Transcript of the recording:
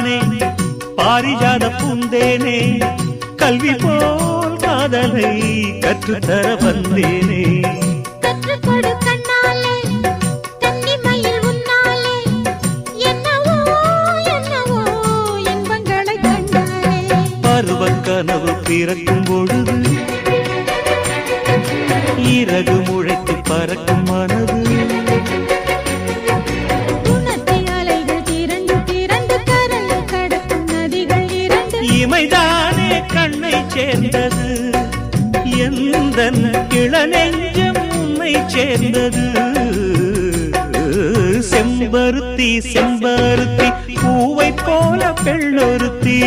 நானே பாரிஜாத பூந்தேனே கல்வி போல் காதலை கற்றுத்தர வந்தேனே கற்றுக்கொடு கண்ணாலே கன்னிமயில் உன்னாலே என்னவோ என்னவோ இன்பங்களை கண்டாலே பருவக் கனவு பிறக்கும் பொழுது இறகு முளைத்து பறக்கும் மனது இமைதானே கண்ணை சேர்ந்தது எந்தன் இளநெஞ்சம் உன்னை சேர்ந்தது செம்பருத்தி செம்பருத்தி பூவை போல பெண்ணொருத்தி